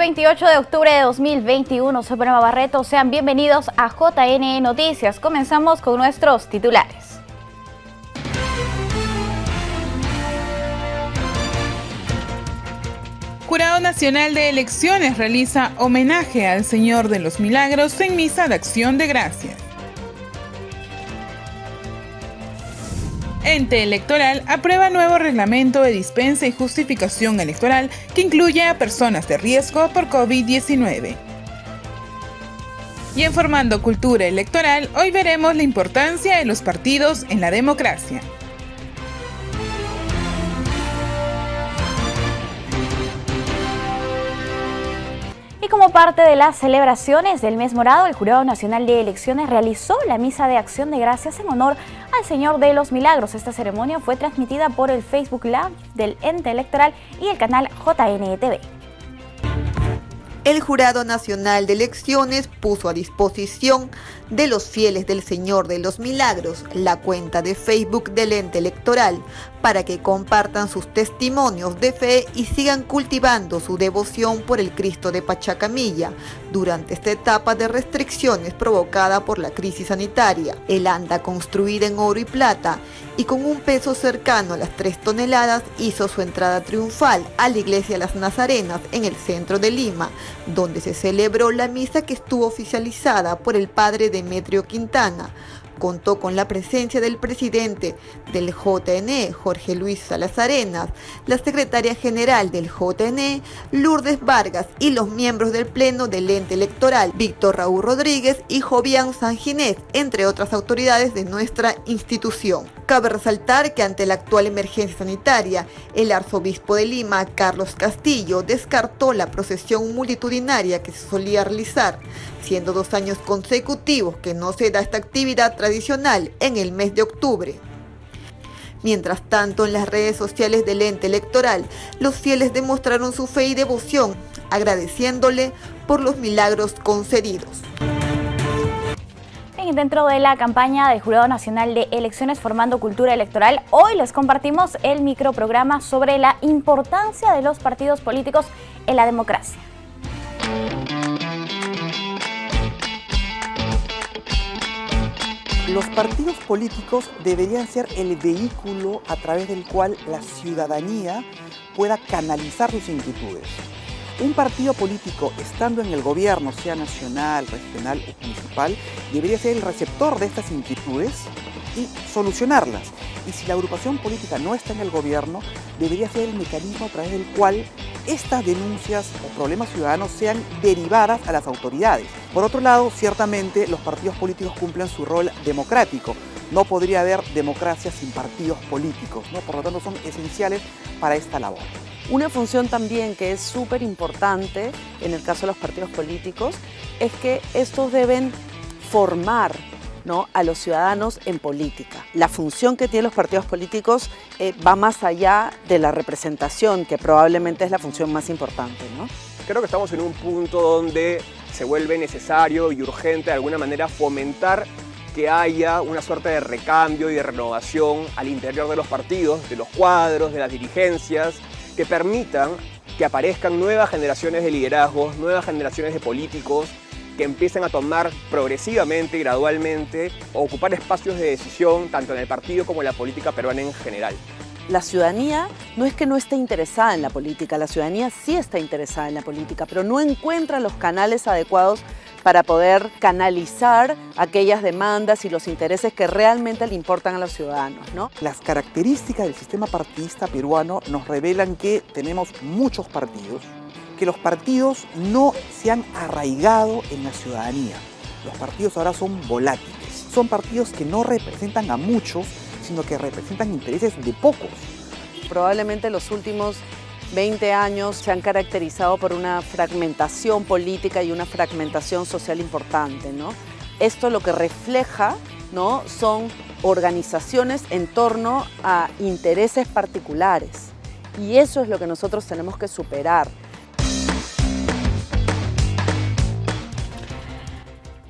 28 de octubre de 2021, soy Paloma Barreto, sean bienvenidos a JN Noticias. Comenzamos con nuestros titulares. Jurado Nacional de Elecciones realiza homenaje al Señor de los Milagros en Misa de Acción de Gracias. Ente Electoral aprueba nuevo reglamento de dispensa y justificación electoral que incluye a personas de riesgo por COVID-19. Y en Formando Cultura Electoral, hoy veremos la importancia de los partidos en la democracia. Y como parte de las celebraciones del mes morado, el Jurado Nacional de Elecciones realizó la Misa de Acción de Gracias en honor al Señor de los Milagros. Esta ceremonia fue transmitida por el Facebook Live del Ente Electoral y el canal JNTV. El Jurado Nacional de Elecciones puso a disposición de los fieles del Señor de los Milagros la cuenta de Facebook del Ente Electoral para que compartan sus testimonios de fe y sigan cultivando su devoción por el Cristo de Pachacamilla durante esta etapa de restricciones provocada por la crisis sanitaria. El anda, construida en oro y plata y con un peso cercano a las 3 toneladas, hizo su entrada triunfal a la iglesia Las Nazarenas en el centro de Lima, donde se celebró la misa que estuvo oficializada por el padre Demetrio Quintana. Contó con la presencia del presidente del JNE, Jorge Luis Salas Arenas, la secretaria general del JNE, Lourdes Vargas, y los miembros del Pleno del Ente Electoral, Víctor Raúl Rodríguez y Jovián Sanginés, entre otras autoridades de nuestra institución. Cabe resaltar que ante la actual emergencia sanitaria, el arzobispo de Lima, Carlos Castillo, descartó la procesión multitudinaria que se solía realizar, siendo 2 años consecutivos que no se da esta actividad tradicional en el mes de octubre. Mientras tanto, en las redes sociales del Ente Electoral, los fieles demostraron su fe y devoción, agradeciéndole por los milagros concedidos. Dentro de la campaña del Jurado Nacional de Elecciones Formando Cultura Electoral, hoy les compartimos el microprograma sobre la importancia de los partidos políticos en la democracia. Los partidos políticos deberían ser el vehículo a través del cual la ciudadanía pueda canalizar sus inquietudes. Un partido político, estando en el gobierno, sea nacional, regional o municipal, debería ser el receptor de estas inquietudes y solucionarlas. Y si la agrupación política no está en el gobierno, debería ser el mecanismo a través del cual estas denuncias o problemas ciudadanos sean derivadas a las autoridades. Por otro lado, ciertamente los partidos políticos cumplen su rol democrático. No podría haber democracia sin partidos políticos, ¿no? Por lo tanto, son esenciales para esta labor. Una función también que es súper importante en el caso de los partidos políticos es que estos deben formar, ¿no?, a los ciudadanos en política. La función que tienen los partidos políticos va más allá de la representación, que probablemente es la función más importante, ¿no? Creo que estamos en un punto donde se vuelve necesario y urgente de alguna manera fomentar que haya una suerte de recambio y de renovación al interior de los partidos, de los cuadros, de las dirigencias, que permitan que aparezcan nuevas generaciones de liderazgos, nuevas generaciones de políticos que empiecen a tomar progresivamente y gradualmente, a ocupar espacios de decisión tanto en el partido como en la política peruana en general. La ciudadanía no es que no esté interesada en la política, la ciudadanía sí está interesada en la política, pero no encuentra los canales adecuados para poder canalizar aquellas demandas y los intereses que realmente le importan a los ciudadanos, ¿no? Las características del sistema partidista peruano nos revelan que tenemos muchos partidos, que los partidos no se han arraigado en la ciudadanía. Los partidos ahora son volátiles, son partidos que no representan a muchos, sino que representan intereses de pocos. Probablemente los últimos 20 años se han caracterizado por una fragmentación política y una fragmentación social importante, ¿no? Esto lo que refleja, ¿no?, son organizaciones en torno a intereses particulares. Y eso es lo que nosotros tenemos que superar.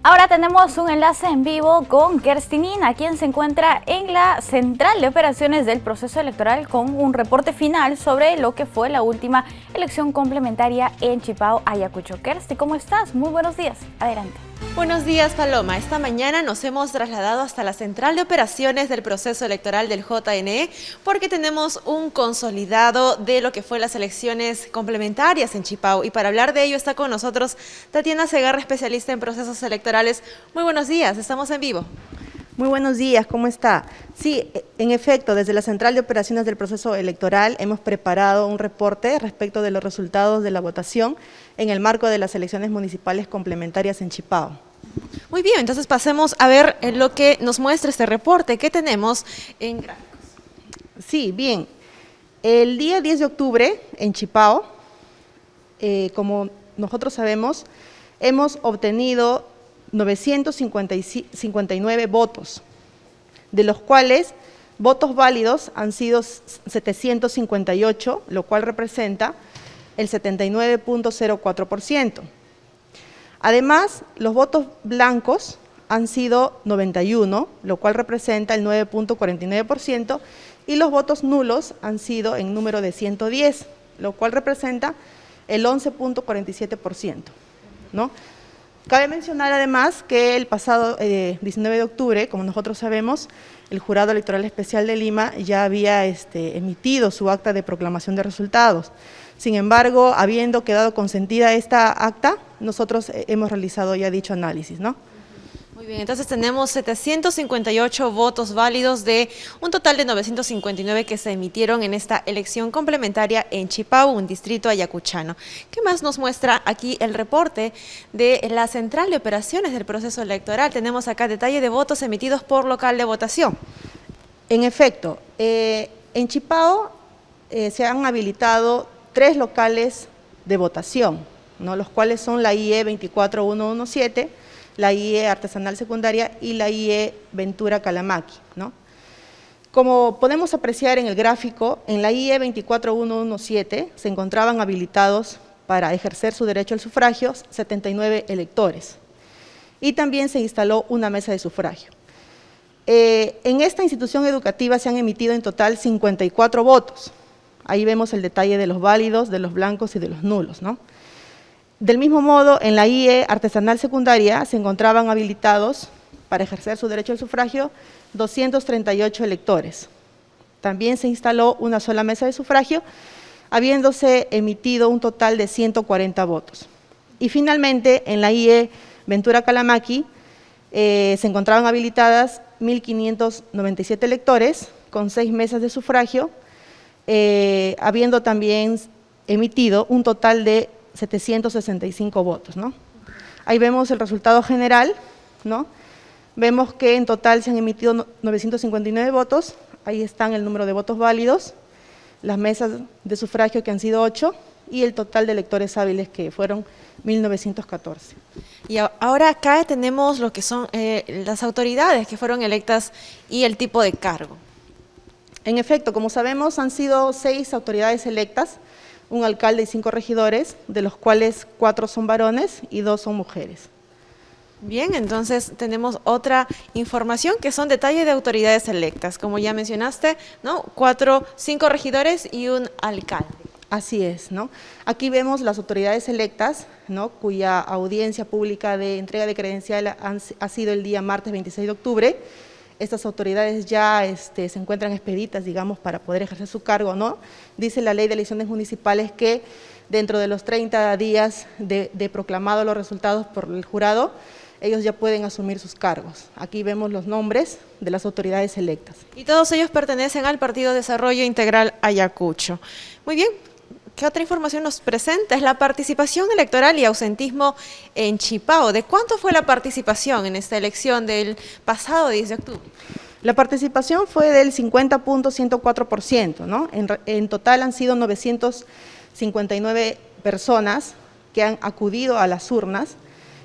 Ahora tenemos un enlace en vivo con Kerstin Ina, quien se encuentra en la central de operaciones del proceso electoral con un reporte final sobre lo que fue la última elección complementaria en Chipao, Ayacucho. Kerstin, ¿cómo estás? Muy buenos días. Adelante. Buenos días, Paloma. Esta mañana nos hemos trasladado hasta la central de operaciones del proceso electoral del JNE porque tenemos un consolidado de lo que fue las elecciones complementarias en Chipao. Y para hablar de ello está con nosotros Tatiana Segarra, especialista en procesos electorales. Muy buenos días, estamos en vivo. Muy buenos días, ¿cómo está? Sí, en efecto, desde la Central de Operaciones del Proceso Electoral hemos preparado un reporte respecto de los resultados de la votación en el marco de las elecciones municipales complementarias en Chipao. Muy bien, entonces pasemos a ver lo que nos muestra este reporte. ¿Qué tenemos en gráficos? Sí, bien. El día 10 de octubre en Chipao, como nosotros sabemos, hemos obtenido 959 votos, de los cuales votos válidos han sido 758, lo cual representa el 79.04%. Además, los votos blancos han sido 91, lo cual representa el 9.49%, y los votos nulos han sido en número de 110, lo cual representa el 11.47%, ¿no? Cabe mencionar además que el pasado 19 de octubre, como nosotros sabemos, el Jurado Electoral Especial de Lima ya había emitido su acta de proclamación de resultados. Sin embargo, habiendo quedado consentida esta acta, nosotros hemos realizado ya dicho análisis, ¿no? Muy bien, entonces tenemos 758 votos válidos de un total de 959 que se emitieron en esta elección complementaria en Chipao, un distrito ayacuchano. ¿Qué más nos muestra aquí el reporte de la central de operaciones del proceso electoral? Tenemos acá detalle de votos emitidos por local de votación. En efecto, en Chipao se han habilitado 3 locales de votación, ¿no? Los cuales son la IE 24117, la IE Artesanal Secundaria y la IE Ventura Calamaqui, ¿no? Como podemos apreciar en el gráfico, en la IE 24117 se encontraban habilitados para ejercer su derecho al sufragio 79 electores y también se instaló una mesa de sufragio. En esta institución educativa se han emitido en total 54 votos. Ahí vemos el detalle de los válidos, de los blancos y de los nulos, ¿no? Del mismo modo, en la IE Artesanal Secundaria se encontraban habilitados para ejercer su derecho al sufragio 238 electores. También se instaló una sola mesa de sufragio, habiéndose emitido un total de 140 votos. Y finalmente, en la IE Ventura Calamaqui se encontraban habilitadas 1.597 electores con 6 mesas de sufragio, habiendo también emitido un total de 765 votos, ¿no? Ahí vemos el resultado general, ¿no? Vemos que en total se han emitido 959 votos, ahí están el número de votos válidos, las mesas de sufragio que han sido 8 y el total de electores hábiles que fueron 1.914. Y ahora acá tenemos lo que son las autoridades que fueron electas y el tipo de cargo. En efecto, como sabemos, han sido 6 autoridades electas, un alcalde y 5 regidores, de los cuales 4 son varones y 2 son mujeres. Bien, entonces tenemos otra información que son detalles de autoridades electas, como ya mencionaste, ¿no? 5 regidores y un alcalde. Así es, ¿no? Aquí vemos las autoridades electas, ¿no? Cuya audiencia pública de entrega de credencial ha sido el día martes 26 de octubre. Estas autoridades ya se encuentran expeditas, digamos, para poder ejercer su cargo, ¿no? Dice la Ley de Elecciones Municipales que dentro de los 30 días de proclamado los resultados por el jurado, ellos ya pueden asumir sus cargos. Aquí vemos los nombres de las autoridades electas. Y todos ellos pertenecen al Partido Desarrollo Integral Ayacucho. Muy bien. ¿Qué otra información nos presenta? Es la participación electoral y ausentismo en Chipao. ¿De cuánto fue la participación en esta elección del pasado 10 de octubre? La participación fue del 50.104%, ¿no? En total han sido 959 personas que han acudido a las urnas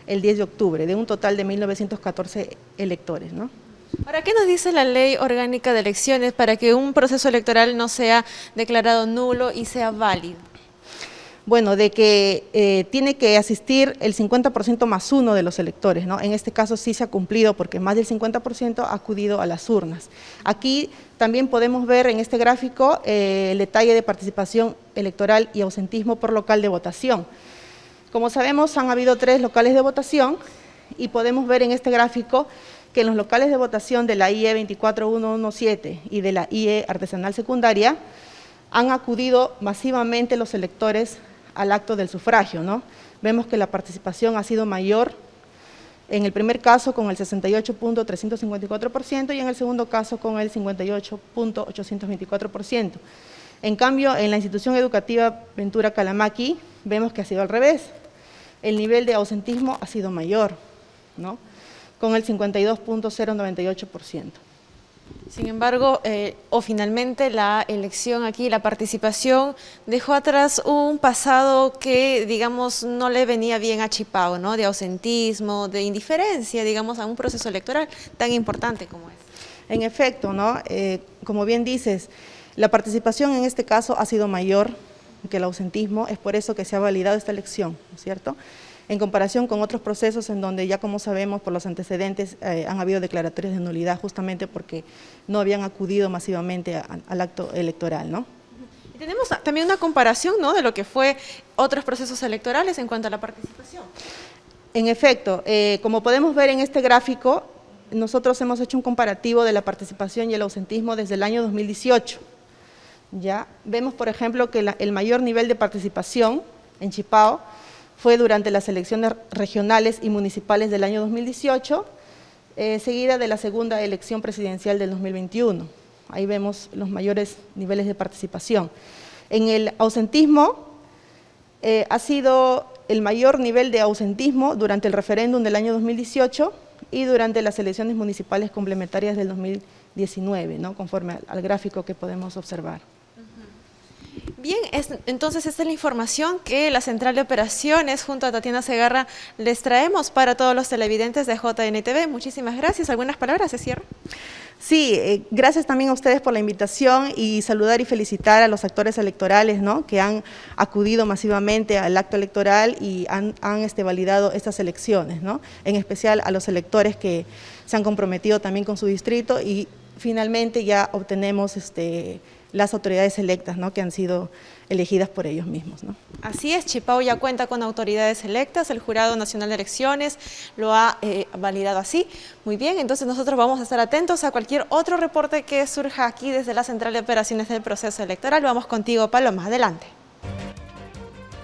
el 10 de octubre, de un total de 1.914 electores, ¿no? Ahora, ¿qué nos dice la Ley Orgánica de Elecciones para que un proceso electoral no sea declarado nulo y sea válido? bueno, de que tiene que asistir el 50% más uno de los electores, ¿no? En este caso sí se ha cumplido porque más del 50% ha acudido a las urnas. Aquí también podemos ver en este gráfico el detalle de participación electoral y ausentismo por local de votación. Como sabemos, han habido 3 locales de votación y podemos ver en este gráfico que en los locales de votación de la IE 24117 y de la IE artesanal secundaria han acudido masivamente los electores al acto del sufragio, ¿no? Vemos que la participación ha sido mayor en el primer caso con el 68.354% y en el segundo caso con el 58.824%. En cambio, en la institución educativa Ventura Calamaqui vemos que ha sido al revés. El nivel de ausentismo ha sido mayor, ¿no? Con el 52.098%. Sin embargo, finalmente la elección aquí, la participación, dejó atrás un pasado que, digamos, no le venía bien a Chipao, ¿no? De ausentismo, de indiferencia, digamos, a un proceso electoral tan importante como es. En efecto, ¿no? Como bien dices, la participación en este caso ha sido mayor que el ausentismo, es por eso que se ha validado esta elección, ¿no es cierto?, en comparación con otros procesos en donde ya como sabemos por los antecedentes han habido declaratorias de nulidad justamente porque no habían acudido masivamente al acto electoral, ¿no? Y tenemos también una comparación, ¿no?, de lo que fue otros procesos electorales en cuanto a la participación. En efecto, como podemos ver en este gráfico, nosotros hemos hecho un comparativo de la participación y el ausentismo desde el año 2018. Ya vemos, por ejemplo, que el mayor nivel de participación en Chipao fue durante las elecciones regionales y municipales del año 2018, seguida de la segunda elección presidencial del 2021. Ahí vemos los mayores niveles de participación. En el ausentismo, ha sido el mayor nivel de ausentismo durante el referéndum del año 2018 y durante las elecciones municipales complementarias del 2019, ¿no?, conforme al gráfico que podemos observar. Bien, entonces esta es la información que la Central de Operaciones junto a Tatiana Segarra les traemos para todos los televidentes de JNTV. Muchísimas gracias. ¿Algunas palabras de cierre? Sí, gracias también a ustedes por la invitación y saludar y felicitar a los actores electorales, ¿no?, que han acudido masivamente al acto electoral y han validado estas elecciones, ¿no?, en especial a los electores que se han comprometido también con su distrito y finalmente ya obtenemos las autoridades electas, ¿no?, que han sido elegidas por ellos mismos, ¿no? Así es, Chipao ya cuenta con autoridades electas, el Jurado Nacional de Elecciones lo ha validado así. Muy bien, entonces nosotros vamos a estar atentos a cualquier otro reporte que surja aquí desde la Central de Operaciones del proceso electoral. Vamos contigo, Paloma, adelante.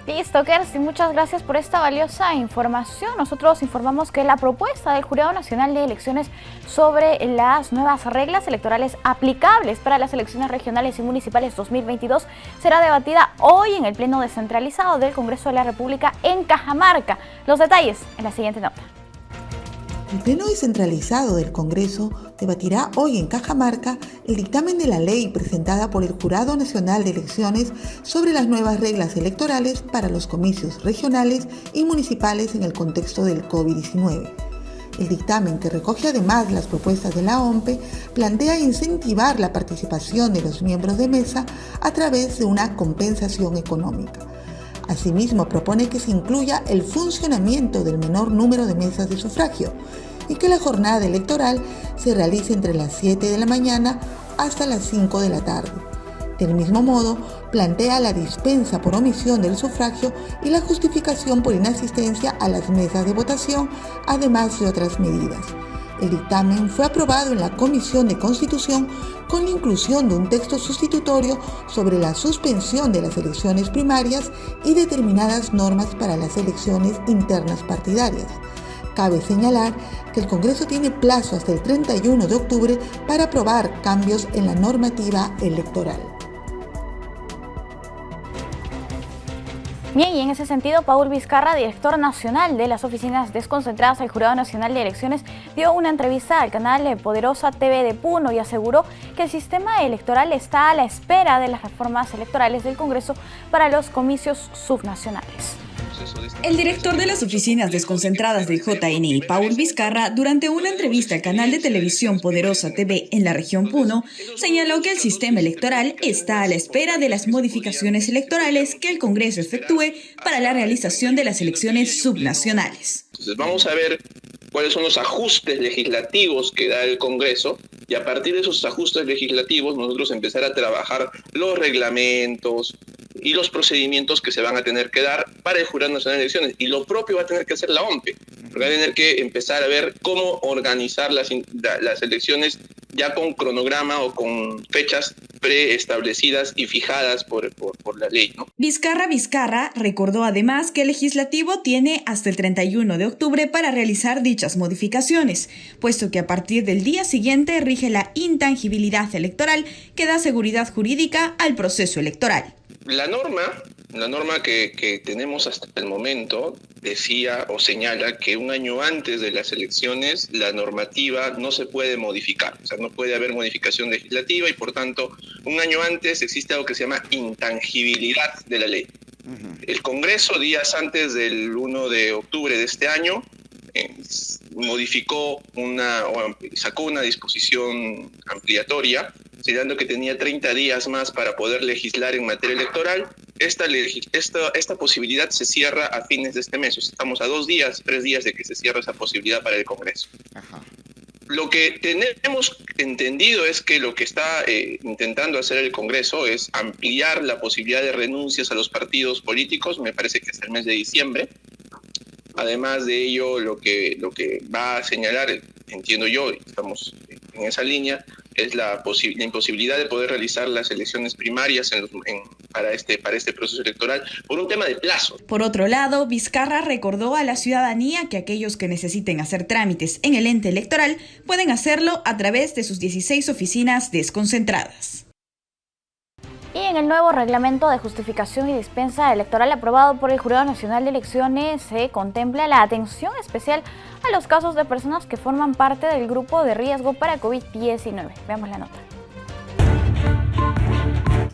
Listo, Kersti, muchas gracias por esta valiosa información. Nosotros informamos que la propuesta del Jurado Nacional de Elecciones sobre las nuevas reglas electorales aplicables para las elecciones regionales y municipales 2022 será debatida hoy en el Pleno Descentralizado del Congreso de la República en Cajamarca. Los detalles en la siguiente nota. El Pleno Descentralizado del Congreso debatirá hoy en Cajamarca el dictamen de la ley presentada por el Jurado Nacional de Elecciones sobre las nuevas reglas electorales para los comicios regionales y municipales en el contexto del COVID-19. El dictamen, que recoge además las propuestas de la OMPE, plantea incentivar la participación de los miembros de mesa a través de una compensación económica. Asimismo, propone que se incluya el funcionamiento del menor número de mesas de sufragio y que la jornada electoral se realice entre las 7 de la mañana hasta las 5 de la tarde. Del mismo modo, plantea la dispensa por omisión del sufragio y la justificación por inasistencia a las mesas de votación, además de otras medidas. El dictamen fue aprobado en la Comisión de Constitución con la inclusión de un texto sustitutorio sobre la suspensión de las elecciones primarias y determinadas normas para las elecciones internas partidarias. Cabe señalar que el Congreso tiene plazo hasta el 31 de octubre para aprobar cambios en la normativa electoral. Bien, y en ese sentido, Paul Vizcarra, director nacional de las oficinas desconcentradas del Jurado Nacional de Elecciones, dio una entrevista al canal Poderosa TV de Puno y aseguró que el sistema electoral está a la espera de las reformas electorales del Congreso para los comicios subnacionales. Se El director de las oficinas desconcentradas del JNI, Paul Vizcarra, durante una entrevista al canal de televisión Poderosa TV en la región Puno, señaló que el sistema electoral está a la espera de las modificaciones electorales que el Congreso efectúe para la realización de las elecciones subnacionales. Entonces vamos a ver cuáles son los ajustes legislativos que da el Congreso y a partir de esos ajustes legislativos nosotros empezar a trabajar los reglamentos y los procedimientos que se van a tener que dar para el Jurado Nacional de Elecciones. Y lo propio va a tener que hacer la OMPE, porque va a tener que empezar a ver cómo organizar las elecciones ya con cronograma o con fechas preestablecidas y fijadas por la ley, ¿no? Vizcarra recordó además que el legislativo tiene hasta el 31 de octubre para realizar dichas modificaciones, puesto que a partir del día siguiente rige la intangibilidad electoral que da seguridad jurídica al proceso electoral. La norma que tenemos hasta el momento decía o señala que un año antes de las elecciones la normativa no se puede modificar, o sea, no puede haber modificación legislativa y por tanto un año antes existe algo que se llama intangibilidad de la ley. El Congreso, días antes del 1 de octubre de este año, sacó una disposición ampliatoria, señalando que tenía 30 días más para poder legislar en materia electoral. Esta posibilidad se cierra a fines de este mes. Estamos a 3 días de que se cierre esa posibilidad para el Congreso. Ajá. Lo que tenemos entendido es que lo que está intentando hacer el Congreso es ampliar la posibilidad de renuncias a los partidos políticos, me parece que hasta el mes de diciembre. Además de ello, lo que va a señalar, entiendo yo, y estamos en esa línea, es la imposibilidad de poder realizar las elecciones primarias para este proceso electoral por un tema de plazo. Por otro lado, Vizcarra recordó a la ciudadanía que aquellos que necesiten hacer trámites en el ente electoral pueden hacerlo a través de sus 16 oficinas desconcentradas. Y en el nuevo reglamento de justificación y dispensa electoral aprobado por el Jurado Nacional de Elecciones se contempla la atención especial a los casos de personas que forman parte del grupo de riesgo para COVID-19. Veamos la nota.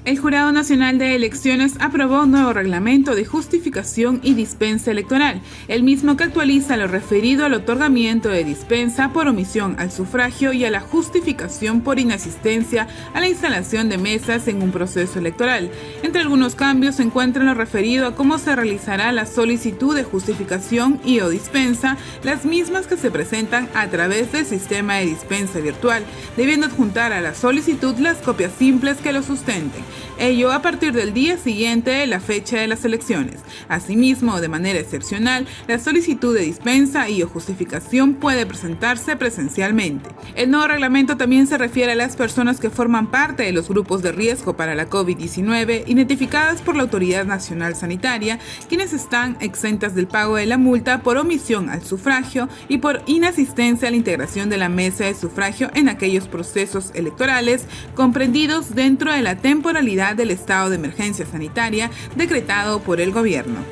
El Jurado Nacional de Elecciones aprobó un nuevo reglamento de justificación y dispensa electoral, el mismo que actualiza lo referido al otorgamiento de dispensa por omisión al sufragio y a la justificación por inasistencia a la instalación de mesas en un proceso electoral. Entre algunos cambios se encuentra lo referido a cómo se realizará la solicitud de justificación y o dispensa, las mismas que se presentan a través del sistema de dispensa virtual, debiendo adjuntar a la solicitud las copias simples que lo sustenten. Ello a partir del día siguiente de la fecha de las elecciones. Asimismo, de manera excepcional, la solicitud de dispensa y o justificación puede presentarse presencialmente. El nuevo reglamento también se refiere a las personas que forman parte de los grupos de riesgo para la COVID-19 identificadas por la Autoridad Nacional Sanitaria, quienes están exentas del pago de la multa por omisión al sufragio y por inasistencia a la integración de la mesa de sufragio en aquellos procesos electorales comprendidos dentro de la temporalidad del estado de emergencia sanitaria decretado por el gobierno.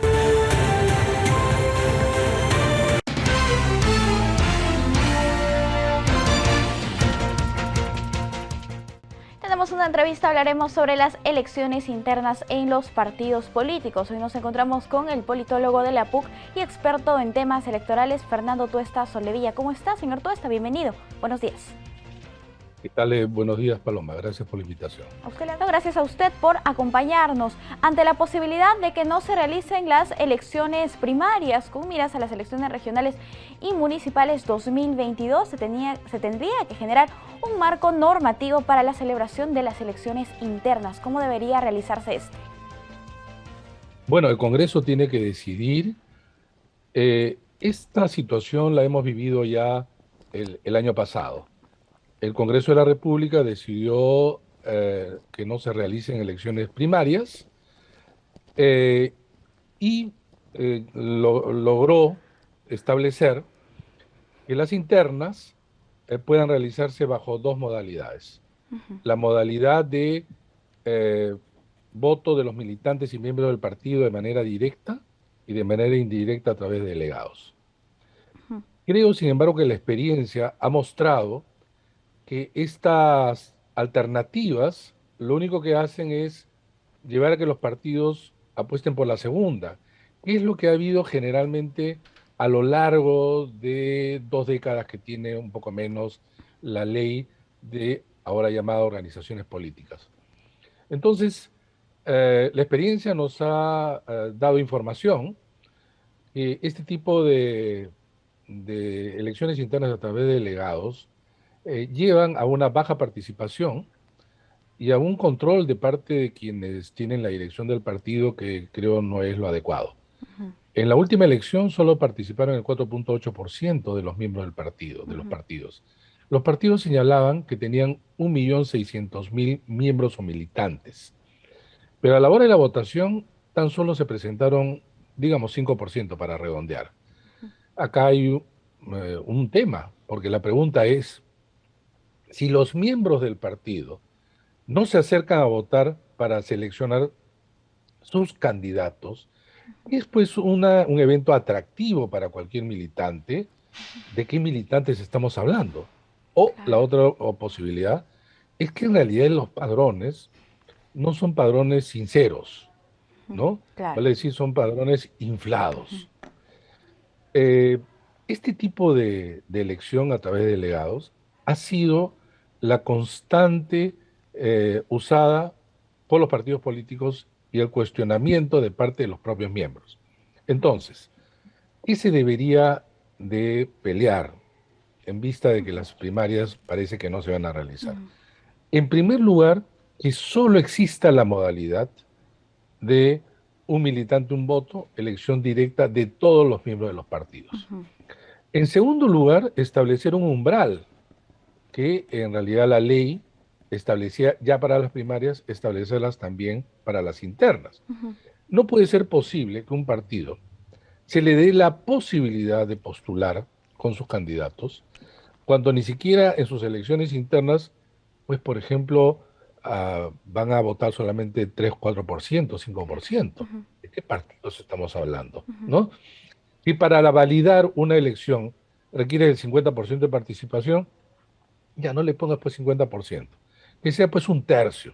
Tenemos una entrevista, hablaremos sobre las elecciones internas en los partidos políticos. Hoy nos encontramos con el politólogo de la PUC y experto en temas electorales, Fernando Tuesta Soldevilla. ¿Cómo está, señor Tuesta? Bienvenido. Buenos días. ¿Qué tal? Buenos días, Paloma. Gracias por la invitación. Gracias a usted por acompañarnos. Ante la posibilidad de que no se realicen las elecciones primarias con miras a las elecciones regionales y municipales 2022, se tendría que generar un marco normativo para la celebración de las elecciones internas. ¿Cómo debería realizarse este? Bueno, el Congreso tiene que decidir. Esta situación la hemos vivido ya el año pasado. El Congreso de la República decidió que no se realicen elecciones primarias y logró establecer que las internas puedan realizarse bajo dos modalidades. La modalidad de voto de los militantes y miembros del partido de manera directa y de manera indirecta a través de delegados. Creo, sin embargo, que la experiencia ha mostrado que estas alternativas lo único que hacen es llevar a que los partidos apuesten por la segunda, ¿Qué es lo que ha habido generalmente a lo largo de 2 décadas que tiene un poco menos la ley de ahora llamada organizaciones políticas? Entonces, la experiencia nos ha dado información que este tipo de elecciones internas a través de delegados llevan a una baja participación y a un control de parte de quienes tienen la dirección del partido que creo no es lo adecuado. En la última elección solo participaron el 4.8% de los miembros del partido, de los partidos. Los partidos señalaban que tenían 1.600.000 miembros o militantes, pero a la hora de la votación tan solo se presentaron, digamos, 5% para redondear. Acá hay un tema, porque la pregunta es, si los miembros del partido no se acercan a votar para seleccionar sus candidatos, es pues un evento atractivo para cualquier militante. ¿De qué militantes estamos hablando? O la otra posibilidad es que en realidad los padrones no son padrones sinceros, ¿no? Vale decir, son padrones inflados. Este tipo de elección a través de delegados ha sido la constante usada por los partidos políticos y el cuestionamiento de parte de los propios miembros. Entonces, ¿qué se debería de pelear en vista de que las primarias parece que no se van a realizar? En primer lugar, que solo exista la modalidad de un militante, un voto, elección directa de todos los miembros de los partidos. En segundo lugar, establecer un umbral que en realidad la ley establecía ya para las primarias, establecerlas también para las internas. No puede ser posible que un partido se le dé la posibilidad de postular con sus candidatos cuando ni siquiera en sus elecciones internas, pues por ejemplo, van a votar solamente 3, 4%, 5%. ¿De qué partidos estamos hablando? ¿No? Y para validar una elección requiere el 50% de participación, ya no le pongas pues 50%. Que sea pues un tercio,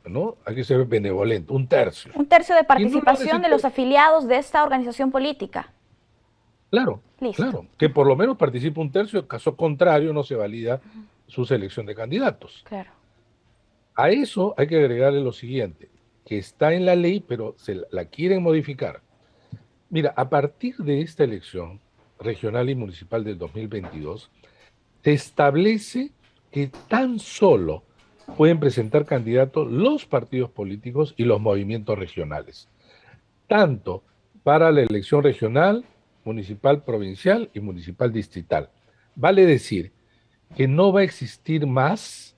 ¿no? Hay que ser benevolente, un tercio. Un tercio de participación de los afiliados de esta organización política. Claro, claro. Que por lo menos participe un tercio, en caso contrario no se valida su selección de candidatos. Claro. A eso hay que agregarle lo siguiente, que está en la ley, pero se la quieren modificar. Mira, a partir de esta elección regional y municipal del 2022, se establece que tan solo pueden presentar candidatos los partidos políticos y los movimientos regionales, tanto para la elección regional, municipal, provincial y municipal distrital. Vale decir que no va a existir más,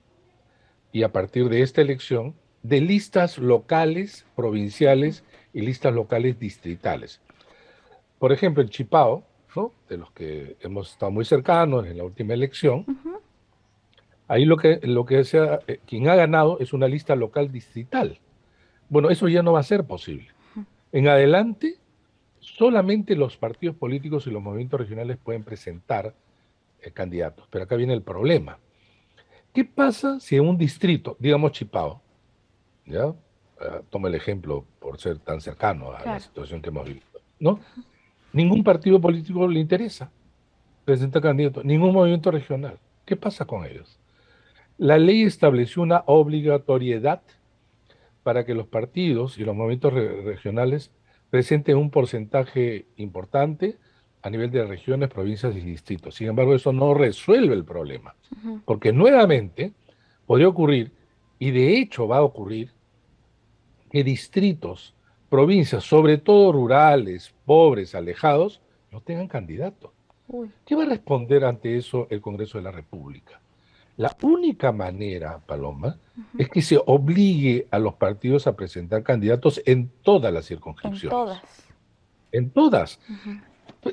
y a partir de esta elección, de listas locales, provinciales y listas locales distritales. Por ejemplo, en Chipao, ¿no?, de los que hemos estado muy cercanos en la última elección, ahí quien ha ganado es una lista local distrital. Bueno, eso ya no va a ser posible. En adelante, solamente los partidos políticos y los movimientos regionales pueden presentar candidatos. Pero acá viene el problema. ¿Qué pasa si en un distrito, digamos Chipao, ¿ya? Toma el ejemplo por ser tan cercano a la situación que hemos vivido, ¿no? Ningún partido político le interesa presentar candidatos, ningún movimiento regional. ¿Qué pasa con ellos? La ley estableció una obligatoriedad para que los partidos y los movimientos regionales presenten un porcentaje importante a nivel de regiones, provincias y distritos. Sin embargo, eso no resuelve el problema, porque nuevamente podría ocurrir, y de hecho va a ocurrir, que distritos, provincias, sobre todo rurales, pobres, alejados, no tengan candidato. ¿Qué va a responder ante eso el Congreso de la República? La única manera, Paloma, es que se obligue a los partidos a presentar candidatos en todas las circunscripciones. En todas.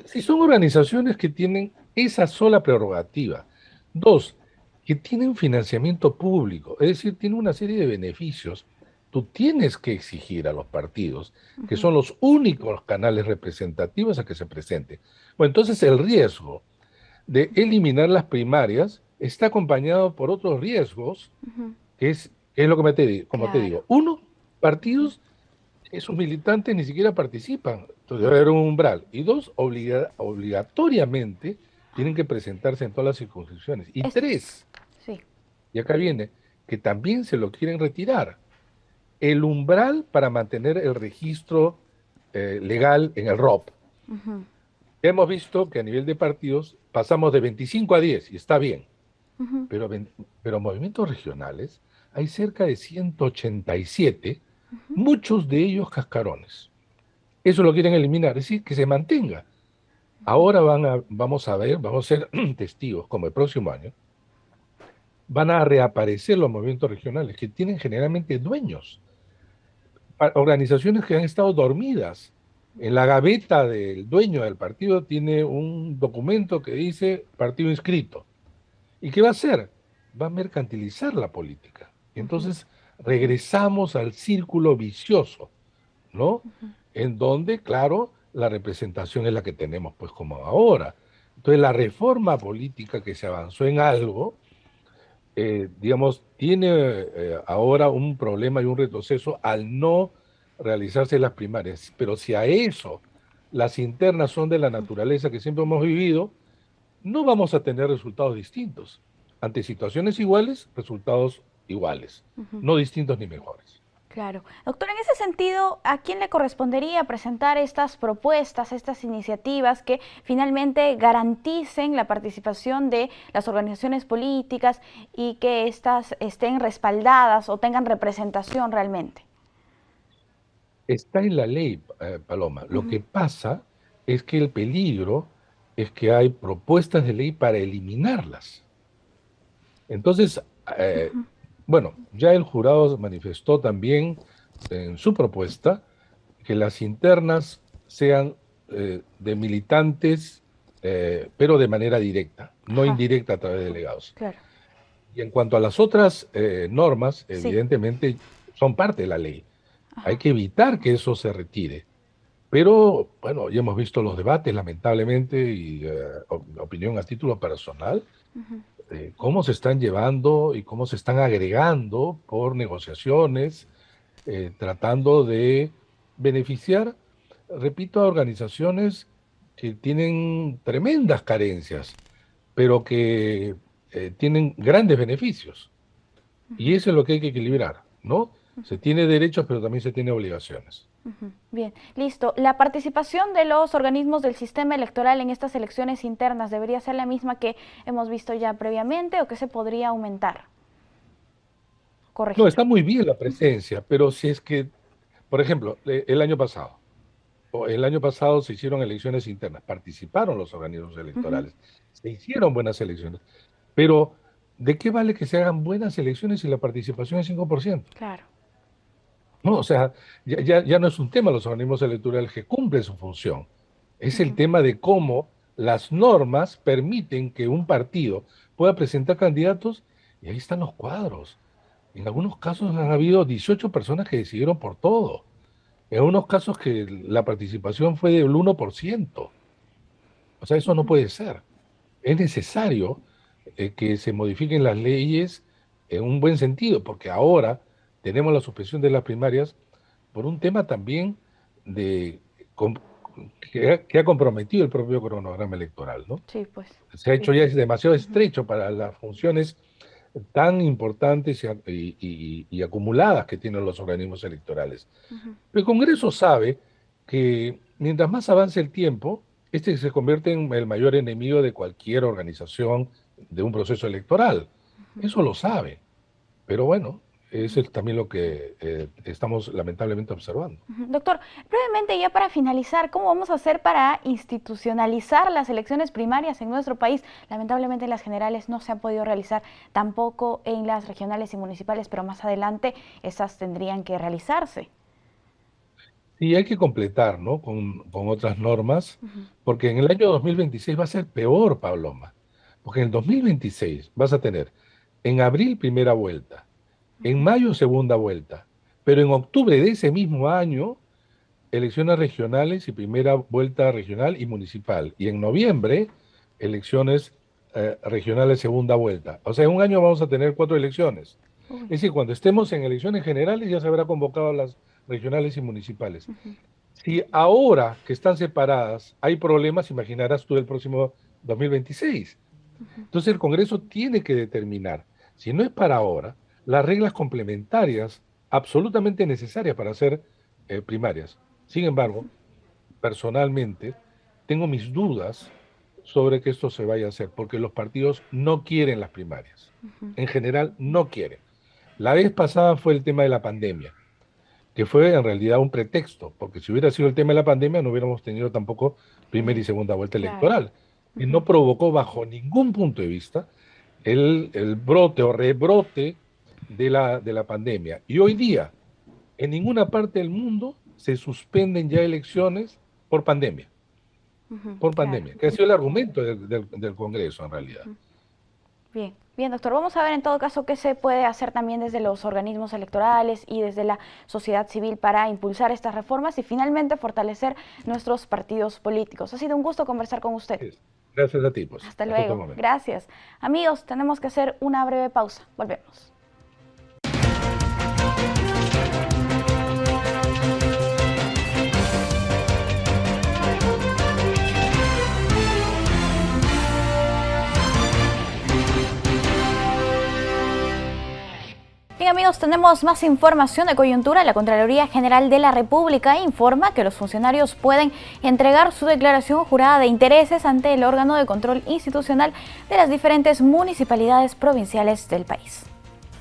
Si son organizaciones que tienen esa sola prerrogativa. Dos, que tienen financiamiento público, es decir, tienen una serie de beneficios. Tú tienes que exigir a los partidos, que son los únicos canales representativos, a que se presenten. Bueno, entonces el riesgo de eliminar las primarias está acompañado por otros riesgos, que es lo que te digo. Uno, partidos esos militantes ni siquiera participan. Entonces debe haber un umbral. Y dos, obligatoriamente tienen que presentarse en todas las circunscripciones. Y tres, Sí. y acá viene, que también se lo quieren retirar. El umbral para mantener el registro legal en el ROP. Ujú, Hemos visto que a nivel de partidos pasamos de 25 a 10, y está bien. ujú. Pero movimientos regionales hay cerca de 187, muchos de ellos cascarones. Eso lo quieren eliminar, es decir, que se mantenga. Ahora vamos a ver, vamos a ser testigos, como el próximo año, van a reaparecer los movimientos regionales, que tienen generalmente dueños, organizaciones que han estado dormidas. En la gaveta del dueño del partido tiene un documento que dice partido inscrito. ¿Y qué va a hacer? Va a mercantilizar la política. Entonces regresamos al círculo vicioso, ¿no? En donde, claro, la representación es la que tenemos, pues como ahora. Entonces la reforma política que se avanzó en algo, digamos, tiene ahora un problema y un retroceso al no realizarse las primarias. Pero si a eso las internas son de la naturaleza que siempre hemos vivido, no vamos a tener resultados distintos. Ante situaciones iguales, resultados iguales, no distintos ni mejores. Claro. Doctor, en ese sentido, ¿a quién le correspondería presentar estas propuestas, estas iniciativas que finalmente garanticen la participación de las organizaciones políticas y que éstas estén respaldadas o tengan representación realmente? Está en la ley, Paloma. Lo que pasa es que el peligro es que hay propuestas de ley para eliminarlas. Entonces, bueno, ya el jurado manifestó también en su propuesta que las internas sean de militantes, pero de manera directa, no indirecta a través de delegados. Claro. Y en cuanto a las otras normas, Sí. evidentemente son parte de la ley. Hay que evitar que eso se retire. Pero, bueno, ya hemos visto los debates, lamentablemente, y opinión a título personal, cómo se están llevando y cómo se están agregando por negociaciones, tratando de beneficiar, repito, a organizaciones que tienen tremendas carencias, pero que tienen grandes beneficios. Y eso es lo que hay que equilibrar, ¿no? Se tiene derechos, pero también se tiene obligaciones. Bien, listo. ¿La participación de los organismos del sistema electoral en estas elecciones internas debería ser la misma que hemos visto ya previamente o que se podría aumentar? Corregir. No, está muy bien la presencia, pero si es que, por ejemplo, el año pasado se hicieron elecciones internas, participaron los organismos electorales, se hicieron buenas elecciones, pero ¿de qué vale que se hagan buenas elecciones si la participación es 5%? Claro. No, o sea, ya no es un tema los organismos electorales que cumplen su función, es el tema de cómo las normas permiten que un partido pueda presentar candidatos y ahí están los cuadros. En algunos casos han habido 18 personas que decidieron por todo. En algunos casos que la participación fue del 1%. O sea, eso no puede ser. Es necesario que se modifiquen las leyes en un buen sentido, porque ahora tenemos la suspensión de las primarias por un tema también que ha comprometido el propio cronograma electoral, ¿no? Sí, pues. Se ha hecho ya demasiado estrecho para las funciones tan importantes y acumuladas que tienen los organismos electorales. El Congreso sabe que mientras más avance el tiempo, este se convierte en el mayor enemigo de cualquier organización de un proceso electoral. Eso lo sabe. Pero bueno, eso es también lo que estamos lamentablemente observando. Doctor, brevemente ya para finalizar, ¿cómo vamos a hacer para institucionalizar las elecciones primarias en nuestro país? Lamentablemente en las generales no se ha podido realizar, tampoco en las regionales y municipales, pero más adelante esas tendrían que realizarse. Sí, hay que completar, ¿no? con otras normas, porque en el año 2026 va a ser peor, Paloma, porque en el 2026 vas a tener en abril primera vuelta, en mayo segunda vuelta, pero en octubre de ese mismo año, elecciones regionales y primera vuelta regional y municipal, y en noviembre, elecciones regionales segunda vuelta. O sea, en un año vamos a tener 4 elecciones. Es decir, cuando estemos en elecciones generales ya se habrá convocado regionales y municipales. Si ahora que están separadas hay problemas, imaginarás tú el próximo 2026. Entonces el Congreso tiene que determinar, si no es para ahora, las reglas complementarias absolutamente necesarias para hacer primarias. Sin embargo, personalmente, tengo mis dudas sobre que esto se vaya a hacer, porque los partidos no quieren las primarias. En general, no quieren. La vez pasada fue el tema de la pandemia, que fue en realidad un pretexto, porque si hubiera sido el tema de la pandemia no hubiéramos tenido tampoco primera y segunda vuelta electoral, y no provocó bajo ningún punto de vista el brote o rebrote de la pandemia. Y hoy día, en ninguna parte del mundo se suspenden ya elecciones por pandemia. Por pandemia, que ha sido el argumento del Congreso en realidad. Bien, doctor, vamos a ver en todo caso qué se puede hacer también desde los organismos electorales y desde la sociedad civil para impulsar estas reformas y finalmente fortalecer nuestros partidos políticos. Ha sido un gusto conversar con usted. Gracias a ti. Pues. Hasta luego. Gracias. Amigos, tenemos que hacer una breve pausa. Volvemos. Bien, amigos, tenemos más información de coyuntura. La Contraloría General de la República informa que los funcionarios pueden entregar su declaración jurada de intereses ante el órgano de control institucional de las diferentes municipalidades provinciales del país.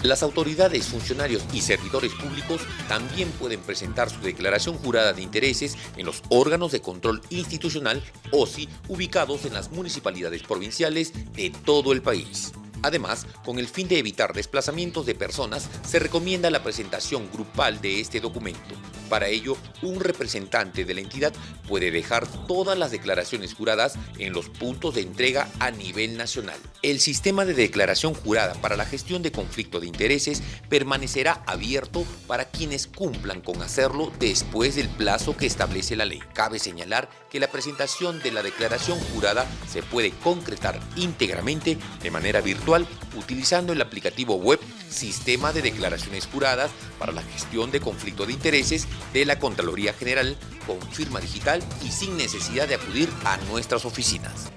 Las autoridades, funcionarios y servidores públicos también pueden presentar su declaración jurada de intereses en los órganos de control institucional OSI ubicados en las municipalidades provinciales de todo el país. Además, con el fin de evitar desplazamientos de personas, se recomienda la presentación grupal de este documento. Para ello, un representante de la entidad puede dejar todas las declaraciones juradas en los puntos de entrega a nivel nacional. El sistema de declaración jurada para la gestión de conflicto de intereses permanecerá abierto para quienes cumplan con hacerlo después del plazo que establece la ley. Cabe señalar que la presentación de la declaración jurada se puede concretar íntegramente de manera virtual utilizando el aplicativo web Sistema de Declaraciones Juradas para la Gestión de Conflicto de Intereses de la Contraloría General con firma digital y sin necesidad de acudir a nuestras oficinas.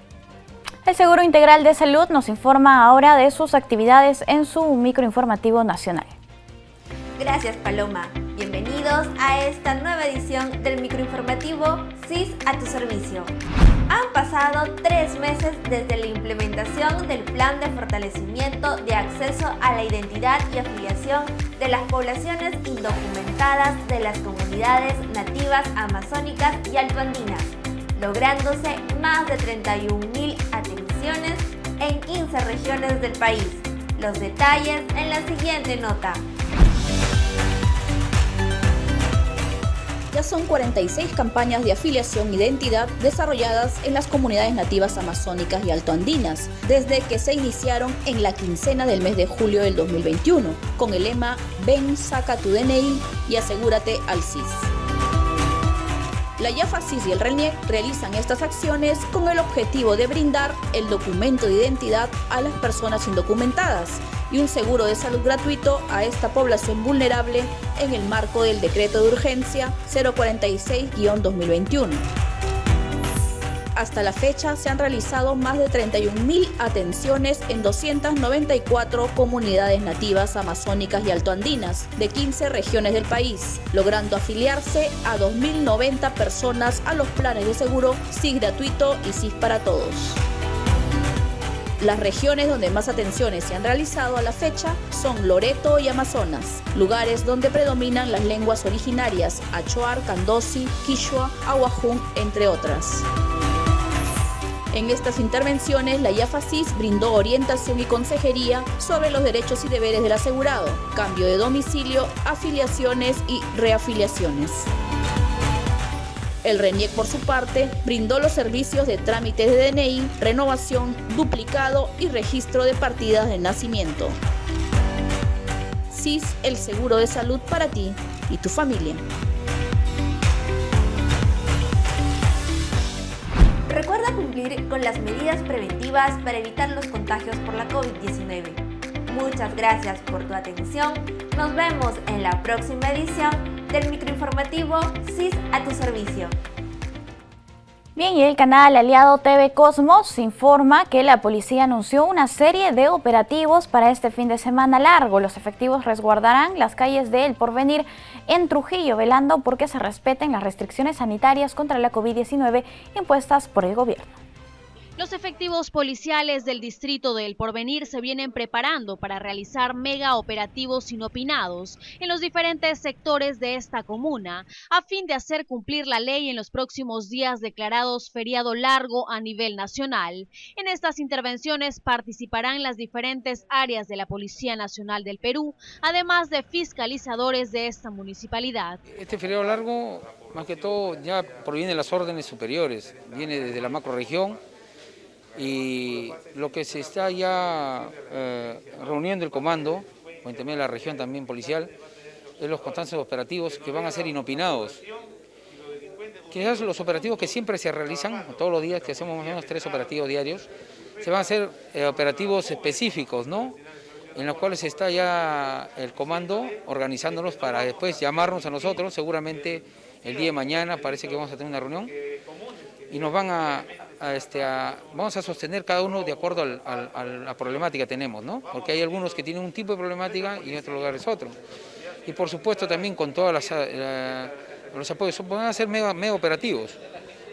El Seguro Integral de Salud nos informa ahora de sus actividades en su microinformativo nacional. Gracias, Paloma. Bienvenidos a esta nueva edición del microinformativo SIS a tu servicio. Han pasado 3 meses desde la implementación del Plan de Fortalecimiento de Acceso a la Identidad y Afiliación de las poblaciones indocumentadas de las comunidades nativas amazónicas y altoandinas, lográndose más de 31.000 atenciones en 15 regiones del país. Los detalles en la siguiente nota. Ya son 46 campañas de afiliación e identidad desarrolladas en las comunidades nativas amazónicas y altoandinas, desde que se iniciaron en la quincena del mes de julio del 2021, con el lema Ven, saca tu DNI y asegúrate al SIS. La YAFASIS y el RENIEC realizan estas acciones con el objetivo de brindar el documento de identidad a las personas indocumentadas y un seguro de salud gratuito a esta población vulnerable en el marco del Decreto de Urgencia 046-2021. Hasta la fecha se han realizado más de 31.000 atenciones en 294 comunidades nativas amazónicas y altoandinas de 15 regiones del país, logrando afiliarse a 2.090 personas a los planes de seguro SIS gratuito y SIS para todos. Las regiones donde más atenciones se han realizado a la fecha son Loreto y Amazonas, lugares donde predominan las lenguas originarias Achuar, Candosi, Quichua, Ahuajún, entre otras. En estas intervenciones, la YAFASIS brindó orientación y consejería sobre los derechos y deberes del asegurado, cambio de domicilio, afiliaciones y reafiliaciones. El RENIEC, por su parte, brindó los servicios de trámites de DNI, renovación, duplicado y registro de partidas de nacimiento. SIS, el seguro de salud para ti y tu familia. Recuerda cumplir con las medidas preventivas para evitar los contagios por la COVID-19. Muchas gracias por tu atención. Nos vemos en la próxima edición del microinformativo CIS a tu servicio. Bien, y el canal aliado TV Cosmos informa que la policía anunció una serie de operativos para este fin de semana largo. Los efectivos resguardarán las calles de El Porvenir en Trujillo, velando porque se respeten las restricciones sanitarias contra la COVID-19 impuestas por el gobierno. Los efectivos policiales del distrito de El Porvenir se vienen preparando para realizar mega operativos inopinados en los diferentes sectores de esta comuna, a fin de hacer cumplir la ley en los próximos días declarados feriado largo a nivel nacional. En estas intervenciones participarán las diferentes áreas de la Policía Nacional del Perú, además de fiscalizadores de esta municipalidad. Este feriado largo, más que todo, ya proviene de las órdenes superiores, viene desde la macrorregión. Y lo que se está ya reuniendo el comando, o también la región también policial, es los constantes operativos que van a ser inopinados. Que son los operativos que siempre se realizan, todos los días, que hacemos más o menos 3 operativos diarios, se van a hacer operativos específicos, ¿no? En los cuales está ya el comando organizándolos para después llamarnos a nosotros, seguramente el día de mañana parece que vamos a tener una reunión, y nos van vamos a sostener cada uno de acuerdo a la problemática que tenemos, ¿no? Porque hay algunos que tienen un tipo de problemática y en otros lugares otro. Y por supuesto también con todos los apoyos, van a ser mega operativos,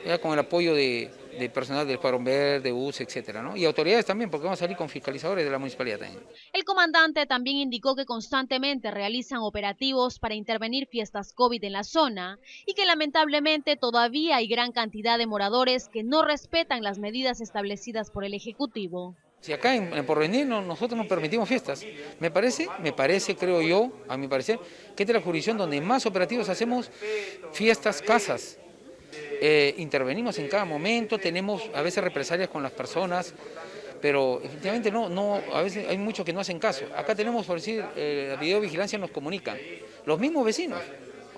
ya con el apoyo de personal del Escuadrón Verde, US, etcétera, ¿no? Y autoridades también, porque vamos a salir con fiscalizadores de la municipalidad también. El comandante también indicó que constantemente realizan operativos para intervenir fiestas COVID en la zona y que lamentablemente todavía hay gran cantidad de moradores que no respetan las medidas establecidas por el Ejecutivo. Si acá en Porvenir nosotros no permitimos fiestas, me parece, creo yo, a mi parecer, que esta es la jurisdicción donde más operativos hacemos fiestas, casas. Intervenimos en cada momento, tenemos a veces represalias con las personas, pero efectivamente a veces hay muchos que no hacen caso. Acá tenemos, por decir, la videovigilancia nos comunican, los mismos vecinos,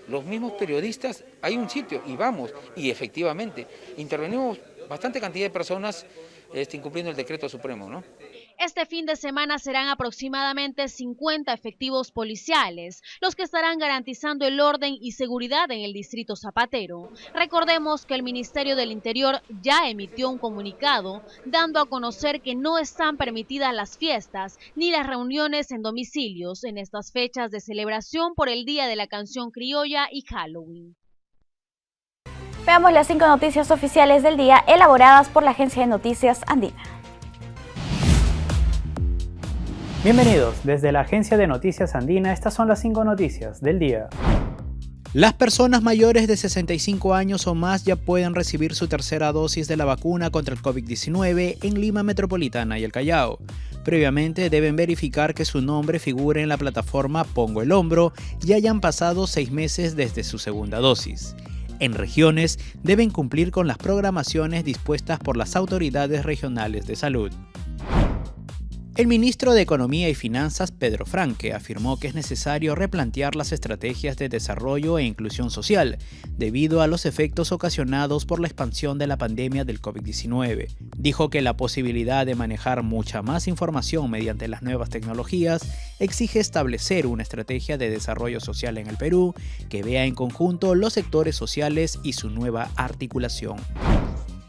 los mismos periodistas, hay un sitio y vamos, y efectivamente intervenimos bastante cantidad de personas incumpliendo el decreto supremo, ¿no? Este fin de semana serán aproximadamente 50 efectivos policiales, los que estarán garantizando el orden y seguridad en el distrito zapatero. Recordemos que el Ministerio del Interior ya emitió un comunicado dando a conocer que no están permitidas las fiestas ni las reuniones en domicilios en estas fechas de celebración por el Día de la Canción Criolla y Halloween. Veamos las 5 noticias oficiales del día elaboradas por la Agencia de Noticias Andina. Bienvenidos, desde la Agencia de Noticias Andina, estas son las 5 noticias del día. Las personas mayores de 65 años o más ya pueden recibir su tercera dosis de la vacuna contra el COVID-19 en Lima Metropolitana y el Callao. Previamente deben verificar que su nombre figure en la plataforma Pongo el Hombro y hayan pasado 6 meses desde su segunda dosis. En regiones deben cumplir con las programaciones dispuestas por las autoridades regionales de salud. El ministro de Economía y Finanzas, Pedro Franque, afirmó que es necesario replantear las estrategias de desarrollo e inclusión social, debido a los efectos ocasionados por la expansión de la pandemia del COVID-19. Dijo que la posibilidad de manejar mucha más información mediante las nuevas tecnologías exige establecer una estrategia de desarrollo social en el Perú que vea en conjunto los sectores sociales y su nueva articulación.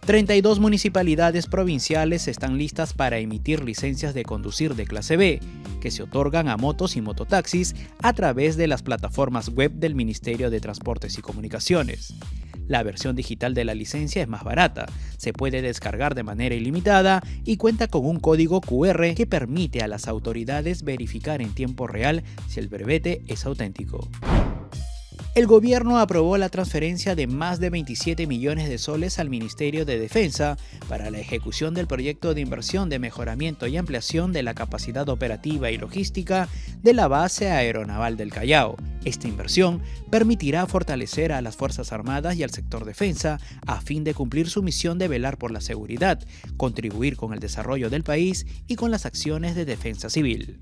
32 municipalidades provinciales están listas para emitir licencias de conducir de clase B, que se otorgan a motos y mototaxis a través de las plataformas web del Ministerio de Transportes y Comunicaciones. La versión digital de la licencia es más barata, se puede descargar de manera ilimitada y cuenta con un código QR que permite a las autoridades verificar en tiempo real si el brevete es auténtico. El gobierno aprobó la transferencia de más de 27 millones de soles al Ministerio de Defensa para la ejecución del proyecto de inversión de mejoramiento y ampliación de la capacidad operativa y logística de la base aeronaval del Callao. Esta inversión permitirá fortalecer a las Fuerzas Armadas y al sector defensa a fin de cumplir su misión de velar por la seguridad, contribuir con el desarrollo del país y con las acciones de defensa civil.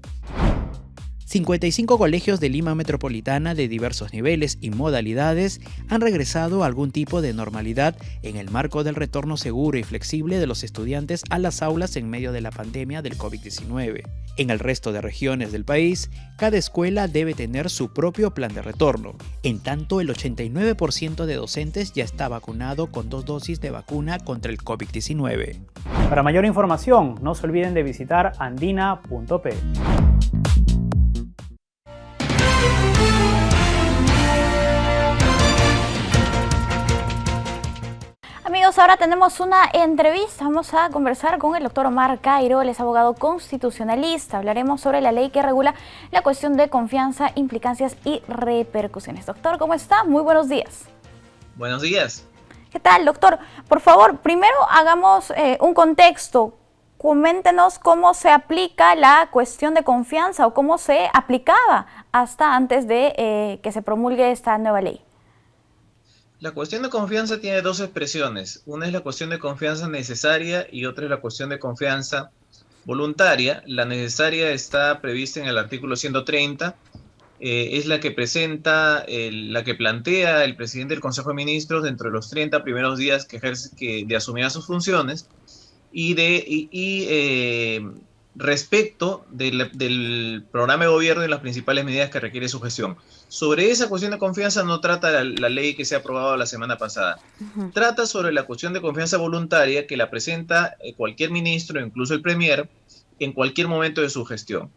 55 colegios de Lima Metropolitana de diversos niveles y modalidades han regresado a algún tipo de normalidad en el marco del retorno seguro y flexible de los estudiantes a las aulas en medio de la pandemia del COVID-19. En el resto de regiones del país, cada escuela debe tener su propio plan de retorno. En tanto, el 89% de docentes ya está vacunado con 2 dosis de vacuna contra el COVID-19. Para mayor información, no se olviden de visitar andina.p. Amigos, ahora tenemos una entrevista. Vamos a conversar con el doctor Omar Cairo, él es abogado constitucionalista. Hablaremos sobre la ley que regula la cuestión de confianza, implicancias y repercusiones. Doctor, ¿cómo está? Muy buenos días. Buenos días. ¿Qué tal, doctor? Por favor, primero hagamos un contexto. Coméntenos cómo se aplica la cuestión de confianza o cómo se aplicaba hasta antes de que se promulgue esta nueva ley. La cuestión de confianza tiene 2 expresiones. Una es la cuestión de confianza necesaria y otra es la cuestión de confianza voluntaria. La necesaria está prevista en el artículo 130. Es la que la que plantea el presidente del Consejo de Ministros dentro de los 30 primeros días que de asumir sus funciones respecto del programa de gobierno y las principales medidas que requiere su gestión. Sobre esa cuestión de confianza no trata la ley que se ha aprobado la semana pasada. Trata sobre la cuestión de confianza voluntaria que la presenta cualquier ministro, incluso el premier, en cualquier momento de su gestión.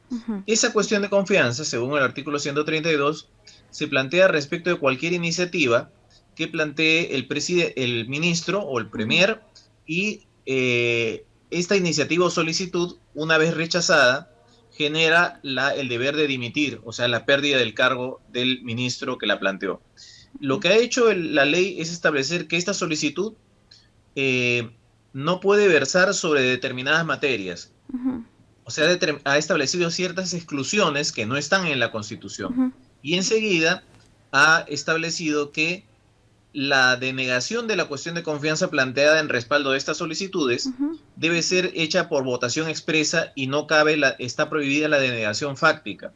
Esa cuestión de confianza, según el artículo 132, se plantea respecto de cualquier iniciativa que plantee el ministro o el premier y esta iniciativa o solicitud, una vez rechazada, genera el deber de dimitir, o sea, la pérdida del cargo del ministro que la planteó. Lo que ha hecho la ley es establecer que esta solicitud no puede versar sobre determinadas materias. O sea, ha establecido ciertas exclusiones que no están en la Constitución. Y enseguida ha establecido que la denegación de la cuestión de confianza planteada en respaldo de estas solicitudes debe ser hecha por votación expresa y no está prohibida la denegación fáctica.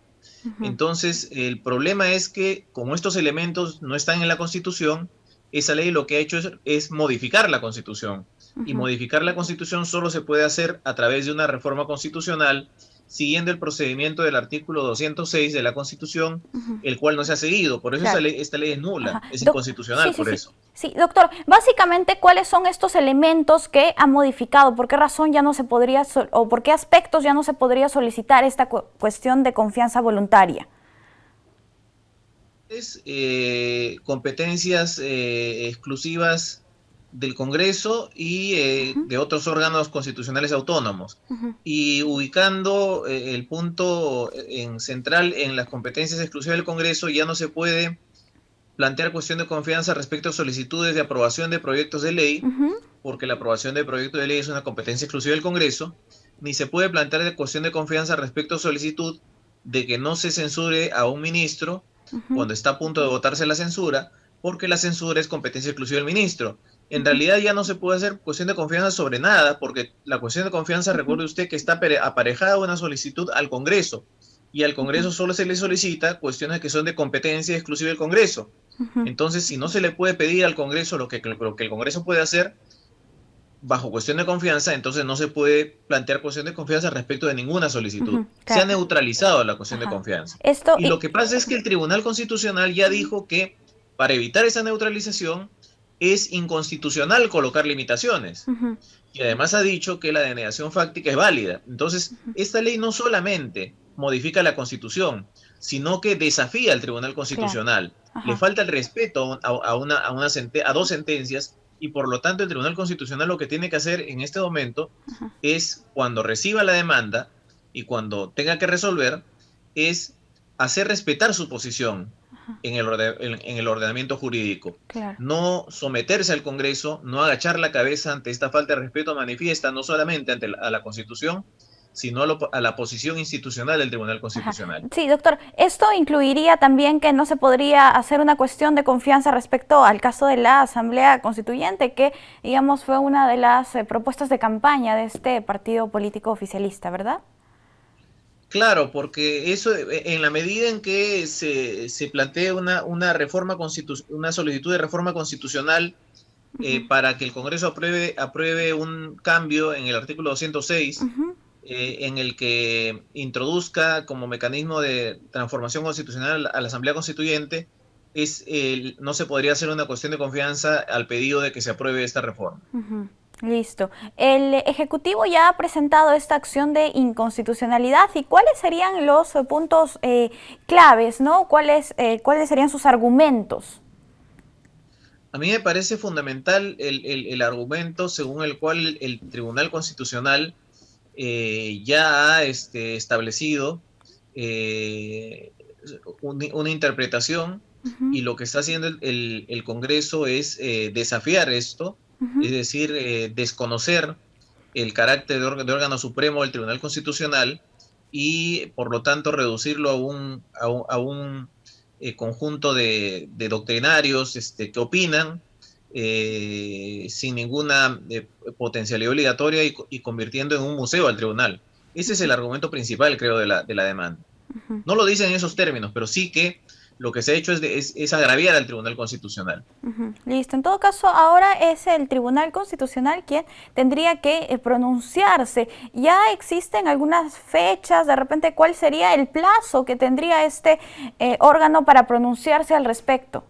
Entonces, el problema es que como estos elementos no están en la Constitución, esa ley lo que ha hecho es modificar la Constitución. Y modificar la Constitución solo se puede hacer a través de una reforma constitucional siguiendo el procedimiento del artículo 206 de la Constitución, el cual no se ha seguido. Por eso esta ley es nula, es inconstitucional por eso. Sí, doctor, básicamente, ¿cuáles son estos elementos que ha modificado? ¿Por qué razón ya no se podría, o por qué aspectos ya no se podría solicitar esta cuestión de confianza voluntaria? Competencias exclusivas del Congreso y de otros órganos constitucionales autónomos. Y ubicando el punto central en las competencias exclusivas del Congreso, ya no se puede plantear cuestión de confianza respecto a solicitudes de aprobación de proyectos de ley, porque la aprobación de proyectos de ley es una competencia exclusiva del Congreso, ni se puede plantear cuestión de confianza respecto a solicitud de que no se censure a un ministro cuando está a punto de votarse la censura, porque la censura es competencia exclusiva del ministro. En realidad ya no se puede hacer cuestión de confianza sobre nada, porque la cuestión de confianza, recuerde usted que está aparejada una solicitud al Congreso, y al Congreso solo se le solicita cuestiones que son de competencia exclusiva del Congreso. Entonces, si no se le puede pedir al Congreso lo que el Congreso puede hacer bajo cuestión de confianza, entonces no se puede plantear cuestión de confianza respecto de ninguna solicitud. Se ha neutralizado la cuestión de confianza. Y lo que pasa es que el Tribunal Constitucional ya dijo que para evitar esa neutralización es inconstitucional colocar limitaciones. Y además ha dicho que la denegación fáctica es válida. Entonces, esta ley no solamente modifica la Constitución, sino que desafía al Tribunal Constitucional. Le falta el respeto a 2 sentencias, y por lo tanto el Tribunal Constitucional lo que tiene que hacer en este momento es, cuando reciba la demanda y cuando tenga que resolver, es hacer respetar su posición en el ordenamiento jurídico. No someterse al Congreso, no agachar la cabeza ante esta falta de respeto manifiesta, no solamente a la Constitución, sino a la posición institucional del Tribunal Constitucional. Sí, doctor, esto incluiría también que no se podría hacer una cuestión de confianza respecto al caso de la Asamblea Constituyente, que, digamos, fue una de las propuestas de campaña de este partido político oficialista, ¿verdad? Claro, porque eso, en la medida en que se plantea una una solicitud de reforma constitucional para que el Congreso apruebe un cambio en el artículo 206, en el que introduzca como mecanismo de transformación constitucional a la Asamblea Constituyente, no se podría hacer una cuestión de confianza al pedido de que se apruebe esta reforma. Listo. El Ejecutivo ya ha presentado esta acción de inconstitucionalidad. ¿Y cuáles serían los puntos claves, ¿no? ¿Cuáles serían sus argumentos? A mí me parece fundamental el argumento según el cual el Tribunal Constitucional ya ha establecido una interpretaón y lo que está haciendo el Congreso es desafiar esto, es decir, desconocer el carácter de órgano supremo del Tribunal Constitucional y por lo tanto reducirlo a un conjunto de doctrinarios que opinan sin ninguna potencialidad obligatoria y convirtiendo en un museo al tribunal. Ese es el argumento principal, creo, de la demanda. No lo dicen en esos términos, pero sí que lo que se ha hecho es agraviar al Tribunal Constitucional. Listo. En todo caso, ahora es el Tribunal Constitucional quien tendría que pronunciarse. ¿Ya existen algunas fechas? De repente, ¿cuál sería el plazo que tendría este órgano para pronunciarse al respecto?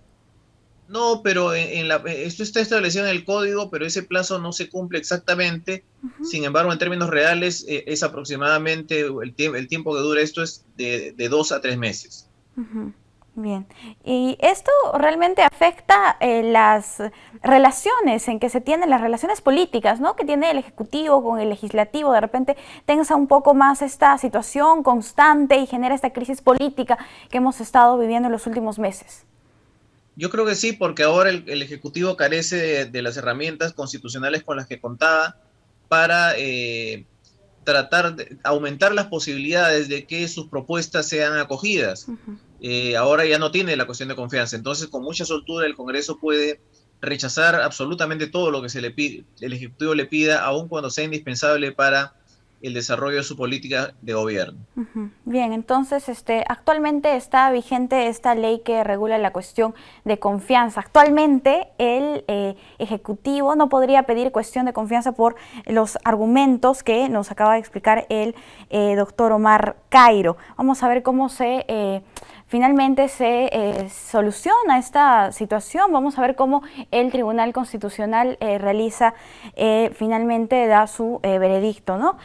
No, pero esto está establecido en el código, pero ese plazo no se cumple exactamente. Sin embargo, en términos reales, es aproximadamente el tiempo que dura esto es de 2 a 3 meses. Bien, y esto realmente afecta las relaciones en que se tienen, las relaciones políticas, ¿no? Que tiene el Ejecutivo con el Legislativo, de repente tensa un poco más esta situación constante y genera esta crisis política que hemos estado viviendo en los últimos meses. Yo creo que sí, porque ahora el Ejecutivo carece de las herramientas constitucionales con las que contaba para tratar de aumentar las posibilidades de que sus propuestas sean acogidas. Ahora ya no tiene la cuestión de confianza, entonces con mucha soltura el Congreso puede rechazar absolutamente todo lo que el Ejecutivo le pida, aun cuando sea indispensable para el desarrollo de su política de gobierno. Bien, entonces actualmente está vigente esta ley que regula la cuestión de confianza. Actualmente el Ejecutivo no podría pedir cuestión de confianza por los argumentos que nos acaba de explicar el doctor Omar Cairo. Vamos a ver cómo finalmente se soluciona esta situación. Vamos a ver cómo el Tribunal Constitucional finalmente da su veredicto, ¿no?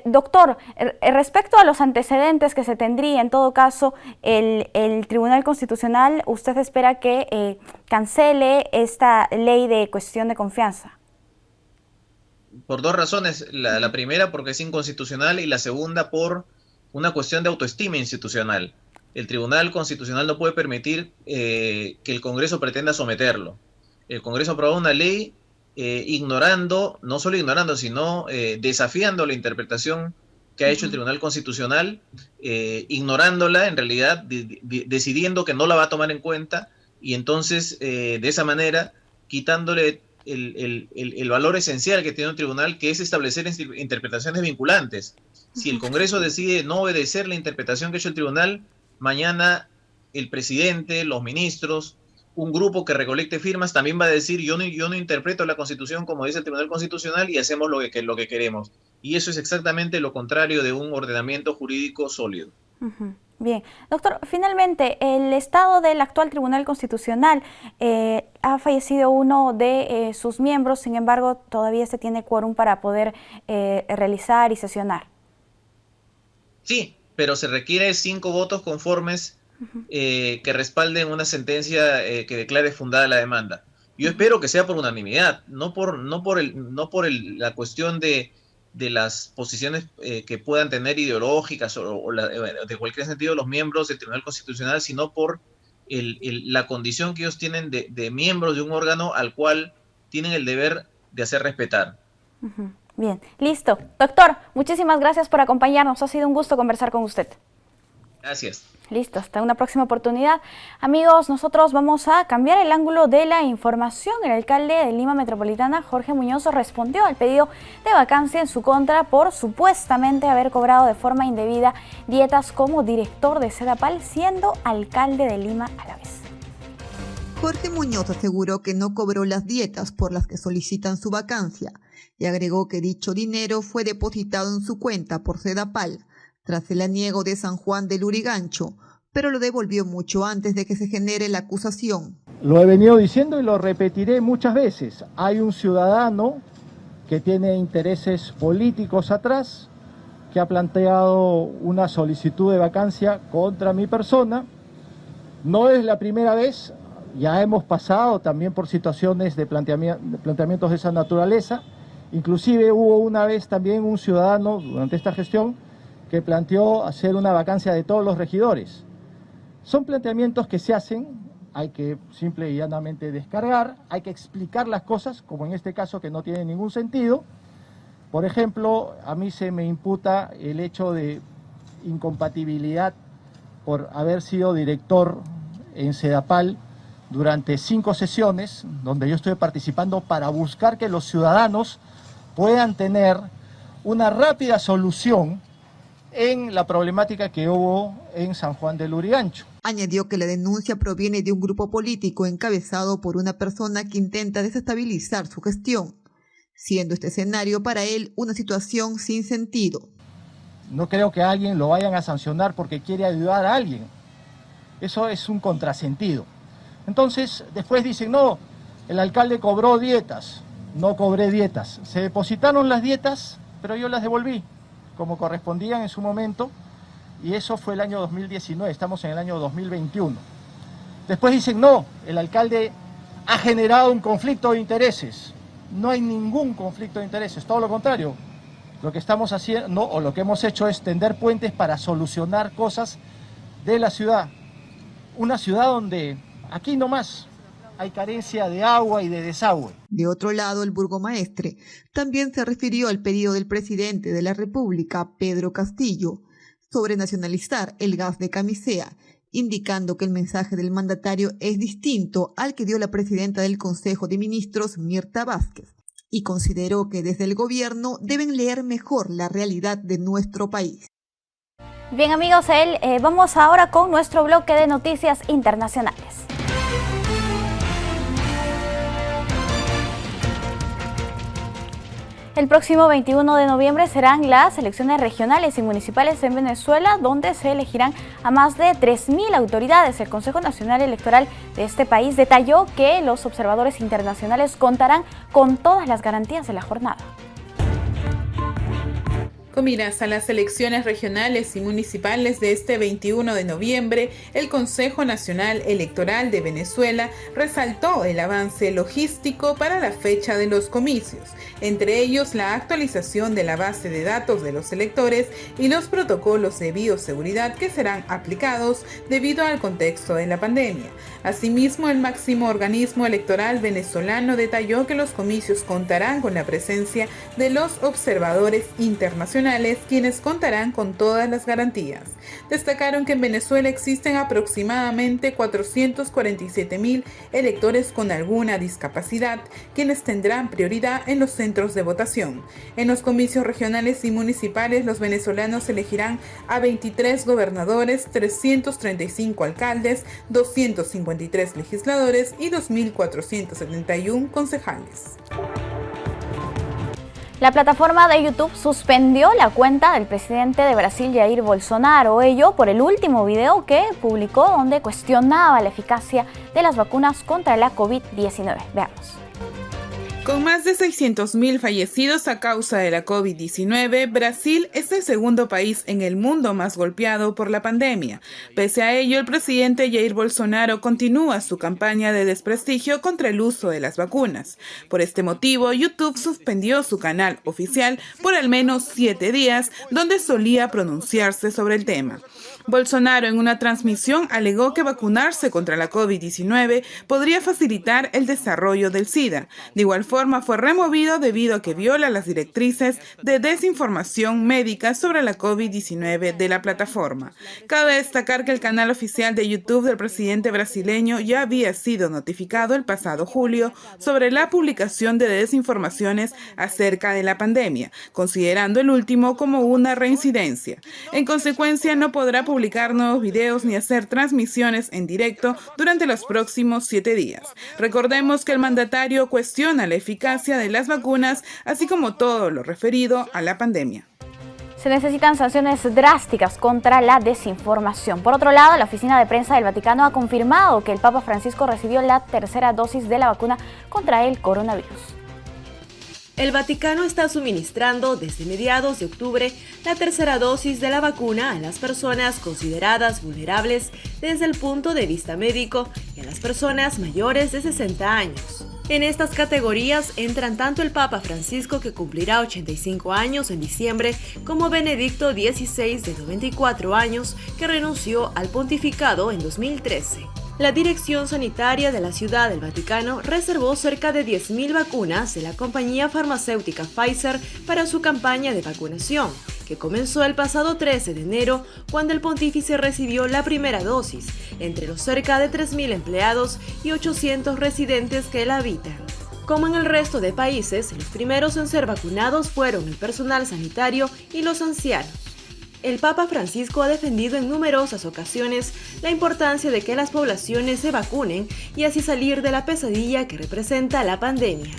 Doctor, respecto a los antecedentes que se tendría, en todo caso, el Tribunal Constitucional, ¿usted espera que cancele esta ley de cuestión de confianza? Por dos razones. La primera porque es inconstitucional y la segunda por una cuestión de autoestima institucional. El Tribunal Constitucional no puede permitir que el Congreso pretenda someterlo. El Congreso aprobó una ley no solo ignorando, sino desafiando la interpretación que ha hecho el Tribunal Constitucional, ignorándola en realidad, decidiendo que no la va a tomar en cuenta y entonces de esa manera quitándole el valor esencial que tiene un tribunal, que es establecer interpretaciones vinculantes. Si el Congreso decide no obedecer la interpretación que ha hecho el tribunal, mañana el presidente, los ministros, un grupo que recolecte firmas también va a decir yo no interpreto la Constitución como dice el Tribunal Constitucional y hacemos lo que queremos. Y eso es exactamente lo contrario de un ordenamiento jurídico sólido. Bien, doctor, finalmente, el estado del actual Tribunal Constitucional ha fallecido uno de sus miembros, sin embargo, todavía se tiene quórum para poder realizar y sesionar. Sí, pero se requiere 5 votos conformes que respalden una sentencia que declare fundada la demanda. Yo espero que sea por unanimidad, no por la cuestión de las posiciones que puedan tener ideológicas o de cualquier sentido los miembros del Tribunal Constitucional, sino por la condición que ellos tienen de miembros de un órgano al cual tienen el deber de hacer respetar. Bien, listo. Doctor, muchísimas gracias por acompañarnos. Ha sido un gusto conversar con usted. Gracias. Listo, hasta una próxima oportunidad. Amigos, nosotros vamos a cambiar el ángulo de la información. El alcalde de Lima Metropolitana, Jorge Muñoz, respondió al pedido de vacancia en su contra por supuestamente haber cobrado de forma indebida dietas como director de Sedapal, siendo alcalde de Lima a la vez. Jorge Muñoz aseguró que no cobró las dietas por las que solicitan su vacancia y agregó que dicho dinero fue depositado en su cuenta por Sedapal tras el aniego de San Juan del Lurigancho, pero lo devolvió mucho antes de que se genere la acusación. Lo he venido diciendo y lo repetiré muchas veces. Hay un ciudadano que tiene intereses políticos atrás, que ha planteado una solicitud de vacancia contra mi persona. No es la primera vez, ya hemos pasado también por situaciones de planteamientos de esa naturaleza. Inclusive hubo una vez también un ciudadano durante esta gestión que planteó hacer una vacancia de todos los regidores. Son planteamientos que se hacen, hay que simple y llanamente descargar, hay que explicar las cosas, como en este caso que no tiene ningún sentido. Por ejemplo, a mí se me imputa el hecho de incompatibilidad por haber sido director en Sedapal durante 5 sesiones, donde yo estoy participando para buscar que los ciudadanos puedan tener una rápida solución en la problemática que hubo en San Juan del Lurigancho. Añadió que la denuncia proviene de un grupo político encabezado por una persona que intenta desestabilizar su gestión, siendo este escenario para él una situación sin sentido. No creo que a alguien lo vayan a sancionar porque quiere ayudar a alguien. Eso es un contrasentido. Entonces, después dicen, no, el alcalde cobró dietas. No cobré dietas. Se depositaron las dietas, pero yo las devolví como correspondían en su momento, y eso fue el año 2019, estamos en el año 2021. Después dicen, no, el alcalde ha generado un conflicto de intereses. No hay ningún conflicto de intereses, todo lo contrario. Lo que estamos haciendo, o lo que hemos hecho es tender puentes para solucionar cosas de la ciudad. Una ciudad donde aquí nomás hay carencia de agua y de desagüe. De otro lado, el burgomaestre también se refirió al pedido del presidente de la República, Pedro Castillo, sobre nacionalizar el gas de Camisea, indicando que el mensaje del mandatario es distinto al que dio la presidenta del Consejo de Ministros, Mirta Vázquez, y consideró que desde el gobierno deben leer mejor la realidad de nuestro país. Bien amigos, vamos ahora con nuestro bloque de noticias internacionales. El próximo 21 de noviembre serán las elecciones regionales y municipales en Venezuela, donde se elegirán a más de 3.000 autoridades. El Consejo Nacional Electoral de este país detalló que los observadores internacionales contarán con todas las garantías de la jornada. Con miras a las elecciones regionales y municipales de este 21 de noviembre, el Consejo Nacional Electoral de Venezuela resaltó el avance logístico para la fecha de los comicios, entre ellos la actualización de la base de datos de los electores y los protocolos de bioseguridad que serán aplicados debido al contexto de la pandemia. Asimismo, el máximo organismo electoral venezolano detalló que los comicios contarán con la presencia de los observadores internacionales, quienes contarán con todas las garantías. Destacaron que en Venezuela existen aproximadamente 447.000 electores con alguna discapacidad, quienes tendrán prioridad en los centros de votación. En los comicios regionales y municipales, los venezolanos elegirán a 23 gobernadores, 335 alcaldes, 253 legisladores y 2.471 concejales. La plataforma de YouTube suspendió la cuenta del presidente de Brasil, Jair Bolsonaro, ello por el último video que publicó donde cuestionaba la eficacia de las vacunas contra la COVID-19. Veamos. Con más de 600.000 fallecidos a causa de la COVID-19, Brasil es el segundo país en el mundo más golpeado por la pandemia. Pese a ello, el presidente Jair Bolsonaro continúa su campaña de desprestigio contra el uso de las vacunas. Por este motivo, YouTube suspendió su canal oficial por al menos 7 días, donde solía pronunciarse sobre el tema. Bolsonaro en una transmisión alegó que vacunarse contra la COVID-19 podría facilitar el desarrollo del SIDA. De igual forma, plataforma fue removido debido a que viola las directrices de desinformación médica sobre la COVID-19 de la plataforma. Cabe destacar que el canal oficial de YouTube del presidente brasileño ya había sido notificado el pasado julio sobre la publicación de desinformaciones acerca de la pandemia, considerando el último como una reincidencia. En consecuencia, no podrá publicar nuevos videos ni hacer transmisiones en directo durante los próximos 7 días. Recordemos que el mandatario cuestiona la eficacia de las vacunas, así como todo lo referido a la pandemia. Se necesitan sanciones drásticas contra la desinformación. Por otro lado, la oficina de prensa del Vaticano ha confirmado que el Papa Francisco recibió la tercera dosis de la vacuna contra el coronavirus. El Vaticano está suministrando desde mediados de octubre la tercera dosis de la vacuna a las personas consideradas vulnerables desde el punto de vista médico y a las personas mayores de 60 años. En estas categorías entran tanto el Papa Francisco, que cumplirá 85 años en diciembre, como Benedicto XVI, de 94 años, que renunció al pontificado en 2013. La Dirección Sanitaria de la Ciudad del Vaticano reservó cerca de 10.000 vacunas de la compañía farmacéutica Pfizer para su campaña de vacunación, que comenzó el pasado 13 de enero, cuando el pontífice recibió la primera dosis, entre los cerca de 3.000 empleados y 800 residentes que la habitan. Como en el resto de países, los primeros en ser vacunados fueron el personal sanitario y los ancianos. El Papa Francisco ha defendido en numerosas ocasiones la importancia de que las poblaciones se vacunen y así salir de la pesadilla que representa la pandemia.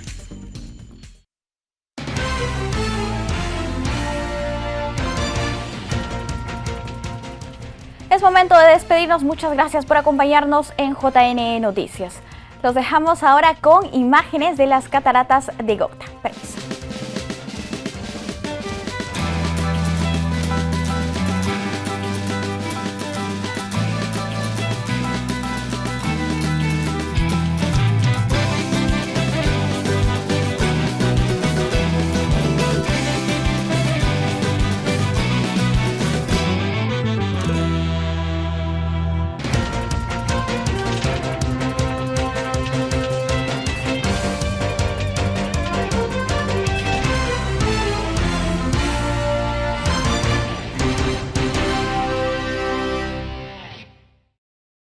Es momento de despedirnos. Muchas gracias por acompañarnos en JN Noticias. Los dejamos ahora con imágenes de las cataratas de Gocta. Permiso.